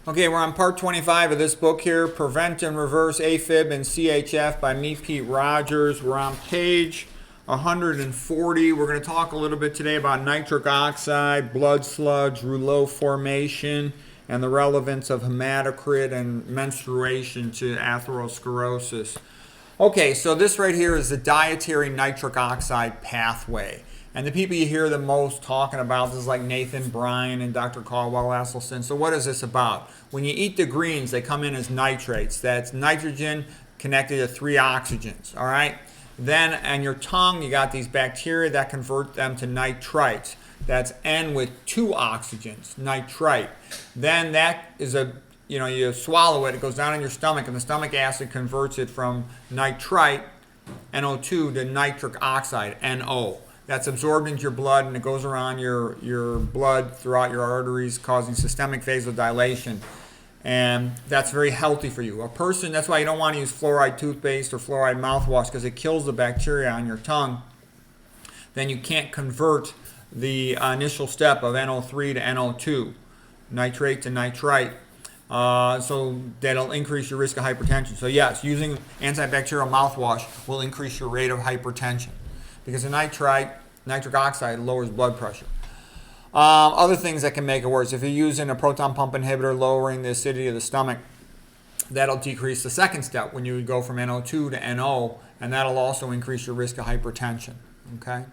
Okay, we're on part 25 of this book here, Prevent and Reverse Afib and CHF by me, Pete Rogers. We're on page 140. We're going to talk a little bit today about nitric oxide, blood sludge, rouleau formation, and the relevance of hematocrit and menstruation to atherosclerosis. Okay, so this right here is the dietary nitric oxide pathway. And the people you hear the most talking about this is like Nathan Bryan and Dr. Caldwell Esselstyn. So what is this about? When you eat the greens, they come in as nitrates. That's nitrogen connected to 3 oxygens, all right? Then on your tongue, you got these bacteria that convert them to nitrites. That's N with 2 oxygens, nitrite. Then that is you swallow it, it goes down in your stomach, and the stomach acid converts it from nitrite, NO2, to nitric oxide, NO. That's absorbed into your blood, and it goes around your blood throughout your arteries, causing systemic vasodilation. And that's very healthy for you. That's why you don't want to use fluoride toothpaste or fluoride mouthwash, because it kills the bacteria on your tongue. Then you can't convert the initial step of NO3 to NO2, nitrate to nitrite. So that'll increase your risk of hypertension. So yes, using antibacterial mouthwash will increase your rate of hypertension, because the nitric oxide lowers blood pressure. Other things that can make it worse: if you're using a proton pump inhibitor lowering the acidity of the stomach, that'll decrease the second step when you would go from NO2 to NO, and that'll also increase your risk of hypertension. Okay?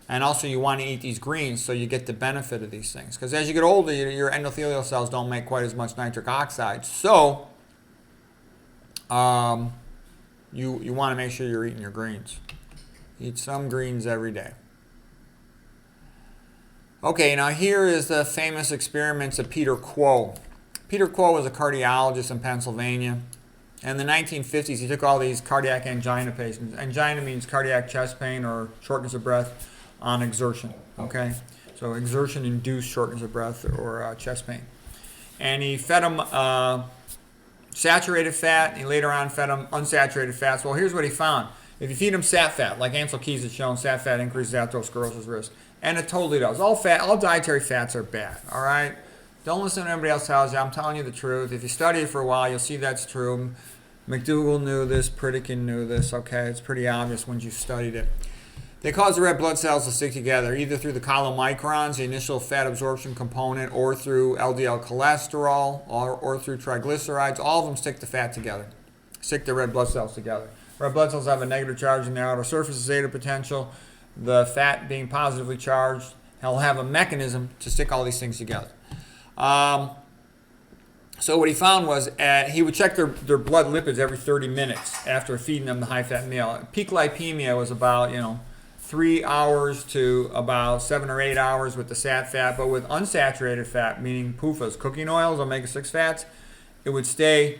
And also you want to eat these greens so you get the benefit of these things, because as you get older, your endothelial cells don't make quite as much nitric oxide. So you want to make sure you're eating your greens. Eat some greens every day. Okay, now here is the famous experiments of Peter Quo. Peter Quo was a cardiologist in Pennsylvania. In the 1950s, he took all these cardiac angina patients. Angina means cardiac chest pain or shortness of breath on exertion. Okay, so exertion-induced shortness of breath or chest pain. And he fed them saturated fat, and he later on fed them unsaturated fats. Well, here's what he found. If you feed them sat fat, like Ansel Keys has shown, sat fat increases atherosclerosis risk. And it totally does. All dietary fats are bad, all right? Don't listen to what anybody else tells you. I'm telling you the truth. If you study it for a while, you'll see that's true. McDougall knew this. Pritikin knew this, okay? It's pretty obvious once you've studied it. They cause the red blood cells to stick together, either through the chylomicrons, the initial fat absorption component, or through LDL cholesterol, or through triglycerides. All of them stick the fat together, stick the red blood cells together. Red blood cells have a negative charge in the outer surface of zeta potential. The fat being positively charged, he'll have a mechanism to stick all these things together. So what he found was he would check their blood lipids every 30 minutes after feeding them the high-fat meal. Peak lipemia was about 3 hours to about 7 or 8 hours with the sat fat, but with unsaturated fat, meaning PUFAs, cooking oils, omega-6 fats, it would stay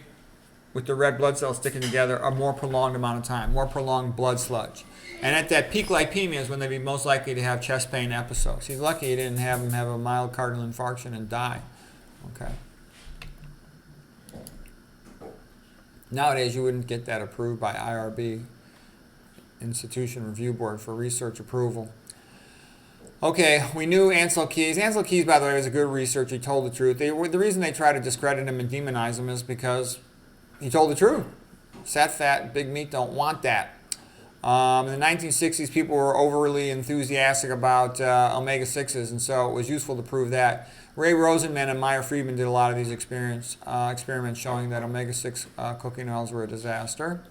with the red blood cells sticking together a more prolonged amount of time, more prolonged blood sludge. And at that peak lipemia is when they'd be most likely to have chest pain episodes. He's lucky he didn't have him have a myocardial infarction and die. Okay. Nowadays, you wouldn't get that approved by IRB, Institution Review Board, for research approval. Okay, we knew Ansel Keys. Ansel Keys, by the way, was a good researcher. He told the truth. The reason they try to discredit him and demonize him is because he told the truth. Sat fat, big meat don't want that. In the 1960s, people were overly enthusiastic about omega-6s, and so it was useful to prove that. Ray Rosenman and Meyer Friedman did a lot of these experiments showing that omega-6 cooking oils were a disaster.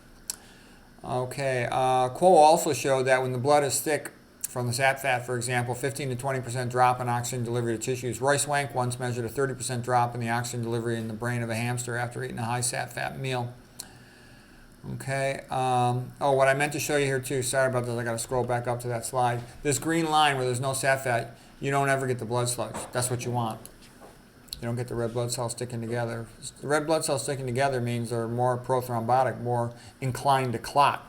Okay, Quo also showed that when the blood is thick from the sat fat, for example, 15 to 20% drop in oxygen delivery to tissues. Roy Swank once measured a 30% drop in the oxygen delivery in the brain of a hamster after eating a high sat fat meal. Okay. What I meant to show you here too, sorry about this, I got to scroll back up to that slide. This green line where there's no sat fat, you don't ever get the blood sludge. That's what you want. You don't get the red blood cells sticking together. The red blood cells sticking together means they're more prothrombotic, more inclined to clot.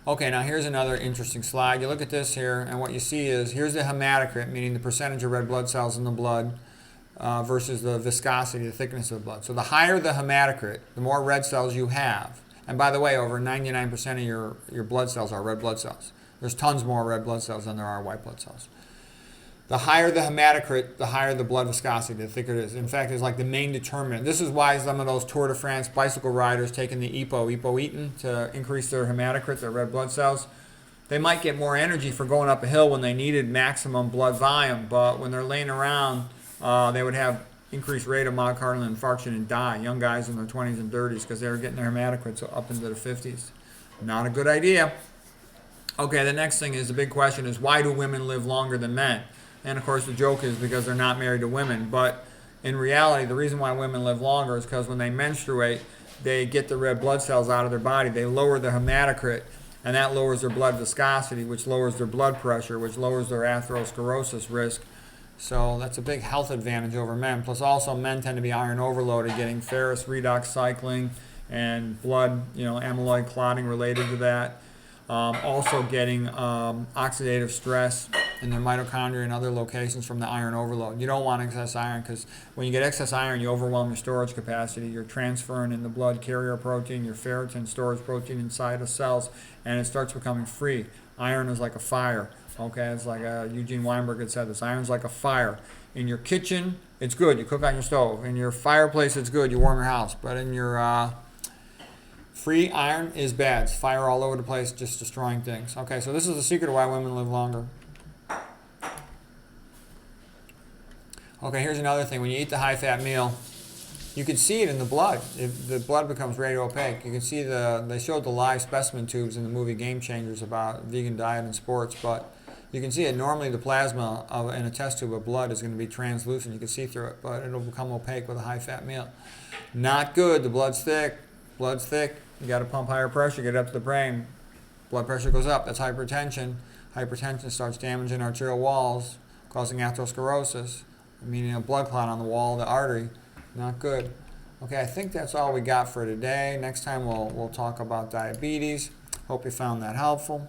Okay, now here's another interesting slide. You look at this here, and what you see is here's the hematocrit, meaning the percentage of red blood cells in the blood, versus the viscosity, the thickness of the blood. So the higher the hematocrit, the more red cells you have. And by the way, over 99% of your blood cells are red blood cells. There's tons more red blood cells than there are white blood cells. The higher the hematocrit, the higher the blood viscosity, the thicker it is. In fact, it's like the main determinant. This is why some of those Tour de France bicycle riders taking the epoetin to increase their hematocrit, their red blood cells. They might get more energy for going up a hill when they needed maximum blood volume, but when they're laying around, they would have increased rate of myocardial infarction and die. Young guys in their 20s and 30s because they were getting their hematocrits up into the 50s. Not a good idea. Okay, the next thing is the big question is, why do women live longer than men? And of course the joke is because they're not married to women. But in reality, the reason why women live longer is because when they menstruate, they get the red blood cells out of their body. They lower their hematocrit, and that lowers their blood viscosity, which lowers their blood pressure, which lowers their atherosclerosis risk. So that's a big health advantage over men. Plus also men tend to be iron overloaded, getting ferrous redox cycling and blood, amyloid clotting related to that. Also getting oxidative stress in their mitochondria and other locations from the iron overload. You don't want excess iron because when you get excess iron, you overwhelm your storage capacity. You're transferring in the blood carrier protein, your ferritin storage protein inside of cells, and it starts becoming free. Iron is like a fire. Okay, it's like Eugene Weinberg had said this. Iron's like a fire. In your kitchen, it's good. You cook on your stove. In your fireplace, it's good. You warm your house. But in your free iron is bad. It's fire all over the place, just destroying things. Okay, so this is the secret of why women live longer. Okay, here's another thing. When you eat the high-fat meal, you can see it in the blood. If the blood becomes radiopaque. You can see they showed the live specimen tubes in the movie Game Changers about vegan diet and sports, but you can see it. Normally the plasma in a test tube of blood is going to be translucent. You can see through it, but it'll become opaque with a high-fat meal. Not good. The blood's thick. Blood's thick. You got to pump higher pressure, get it up to the brain. Blood pressure goes up. That's hypertension. Hypertension starts damaging arterial walls, causing atherosclerosis, meaning a blood clot on the wall of the artery. Not good. Okay, I think that's all we got for today. Next time we'll talk about diabetes. Hope you found that helpful.